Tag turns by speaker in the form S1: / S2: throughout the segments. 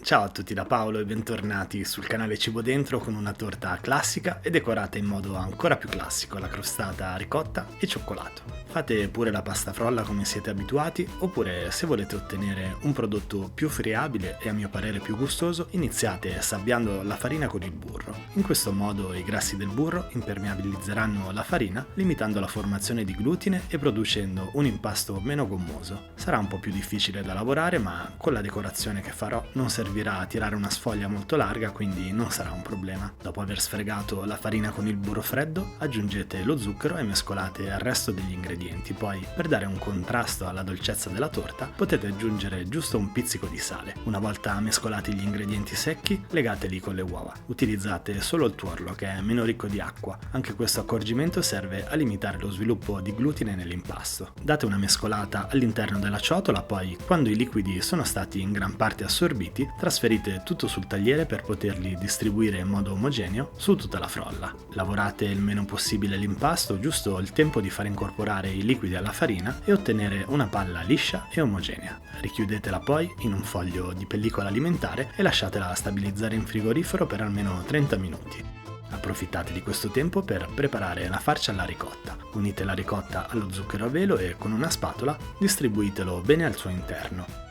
S1: Ciao a tutti da Paolo e bentornati sul canale Cibo Dentro con una torta classica e decorata in modo ancora più classico, la crostata ricotta e cioccolato. Fate pure la pasta frolla come siete abituati, oppure se volete ottenere un prodotto più friabile e a mio parere più gustoso, iniziate sabbiando la farina con il burro. In questo modo i grassi del burro impermeabilizzeranno la farina, limitando la formazione di glutine e producendo un impasto meno gommoso. Sarà un po' più difficile da lavorare, ma con la decorazione che farò non servirà a tirare una sfoglia molto larga, quindi non sarà un problema. Dopo aver sfregato la farina con il burro freddo, aggiungete lo zucchero e mescolate il resto degli ingredienti. Poi, per dare un contrasto alla dolcezza della torta, potete aggiungere giusto un pizzico di sale. Una volta mescolati gli ingredienti secchi, legateli con le uova. Utilizzate solo il tuorlo, che è meno ricco di acqua. Anche questo accorgimento serve a limitare lo sviluppo di glutine nell'impasto. Date una mescolata all'interno della ciotola, poi, quando i liquidi sono stati in gran parte assorbiti, trasferite tutto sul tagliere per poterli distribuire in modo omogeneo su tutta la frolla. Lavorate il meno possibile l'impasto, giusto il tempo di far incorporare i liquidi alla farina e ottenere una palla liscia e omogenea. Richiudetela poi in un foglio di pellicola alimentare e lasciatela stabilizzare in frigorifero per almeno 30 minuti. Approfittate di questo tempo per preparare la farcia alla ricotta. Unite la ricotta allo zucchero a velo e con una spatola distribuitelo bene al suo interno.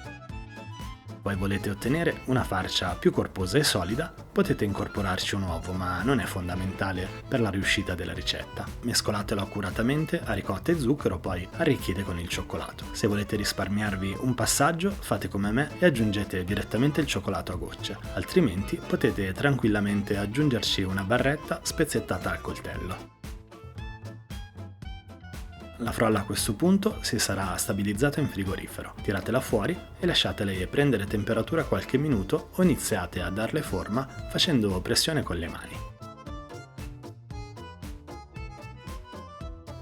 S1: Poi volete ottenere una farcia più corposa e solida, potete incorporarci un uovo, ma non è fondamentale per la riuscita della ricetta. Mescolatelo accuratamente a ricotta e zucchero, poi arricchite con il cioccolato. Se volete risparmiarvi un passaggio, fate come me e aggiungete direttamente il cioccolato a gocce, altrimenti potete tranquillamente aggiungerci una barretta spezzettata al coltello. La frolla a questo punto si sarà stabilizzata in frigorifero. Tiratela fuori e lasciatela prendere temperatura qualche minuto o iniziate a darle forma facendo pressione con le mani.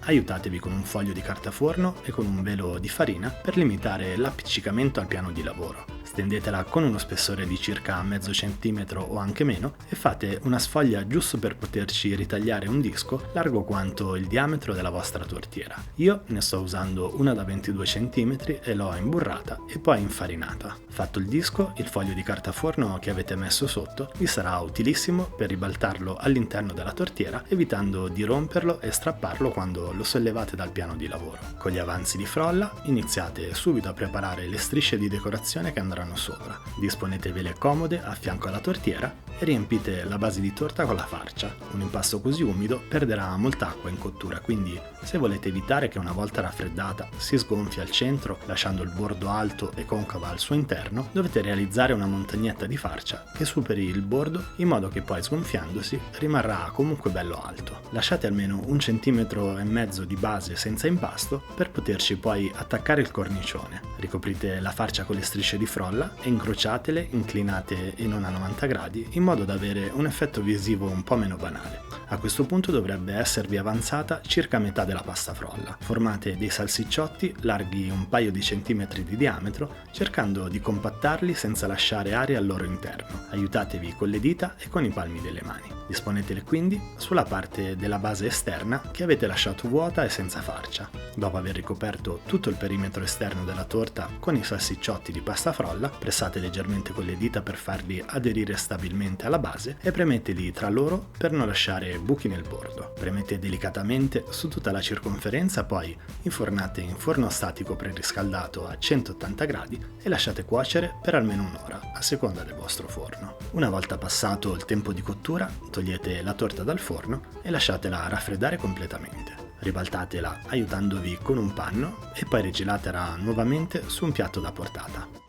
S1: Aiutatevi con un foglio di carta forno e con un velo di farina per limitare l'appiccicamento al piano di lavoro. Stendetela con uno spessore di circa mezzo centimetro o anche meno e fate una sfoglia giusto per poterci ritagliare un disco largo quanto il diametro della vostra tortiera. Io ne sto usando una da 22 cm e l'ho imburrata e poi infarinata. Fatto il disco, il foglio di carta forno che avete messo sotto vi sarà utilissimo per ribaltarlo all'interno della tortiera, evitando di romperlo e strapparlo quando lo sollevate dal piano di lavoro. Con gli avanzi di frolla iniziate subito a preparare le strisce di decorazione che andranno sopra. Disponetevele comode a fianco alla tortiera e riempite la base di torta con la farcia. Un impasto così umido perderà molta acqua in cottura, quindi se volete evitare che una volta raffreddata si sgonfia al centro lasciando il bordo alto e concava al suo interno, dovete realizzare una montagnetta di farcia che superi il bordo in modo che poi sgonfiandosi rimarrà comunque bello alto. Lasciate almeno 1,5 cm di base senza impasto per poterci poi attaccare il cornicione. Ricoprite la farcia con le strisce di frolla e incrociatele inclinate e non a 90 gradi in modo da avere un effetto visivo un po' meno banale. A questo punto dovrebbe esservi avanzata circa metà della pasta frolla. Formate dei salsicciotti larghi un paio di centimetri di diametro, cercando di compattarli senza lasciare aria al loro interno. Aiutatevi con le dita e con i palmi delle mani. Disponetele quindi sulla parte della base esterna che avete lasciato vuota e senza farcia. Dopo aver ricoperto tutto il perimetro esterno della torta con i salsicciotti di pasta frolla, pressate leggermente con le dita per farli aderire stabilmente alla base e premeteli tra loro per non lasciare buchi nel bordo. Premete delicatamente su tutta la circonferenza, poi infornate in forno statico preriscaldato a 180 gradi e lasciate cuocere per almeno un'ora, a seconda del vostro forno. Una volta passato il tempo di cottura, togliete la torta dal forno e lasciatela raffreddare completamente. Ribaltatela aiutandovi con un panno e poi rigelatela nuovamente su un piatto da portata.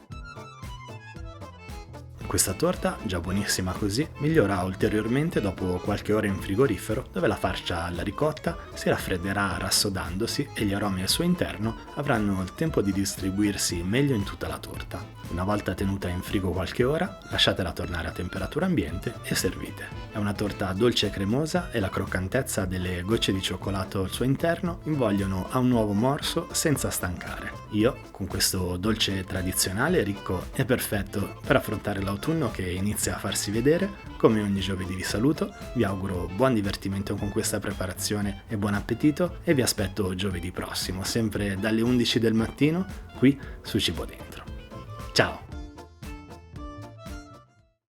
S1: Questa torta, già buonissima così, migliora ulteriormente dopo qualche ora in frigorifero, dove la farcia alla ricotta si raffredderà rassodandosi e gli aromi al suo interno avranno il tempo di distribuirsi meglio in tutta la torta. Una volta tenuta in frigo qualche ora, lasciatela tornare a temperatura ambiente e servite. È una torta dolce e cremosa e la croccantezza delle gocce di cioccolato al suo interno invogliono a un nuovo morso senza stancare. Io, con questo dolce tradizionale, ricco e perfetto per affrontare l'autunno che inizia a farsi vedere, come ogni giovedì vi saluto, vi auguro buon divertimento con questa preparazione e buon appetito e vi aspetto giovedì prossimo, sempre dalle 11 del mattino, qui su Cibo Dentro. Ciao!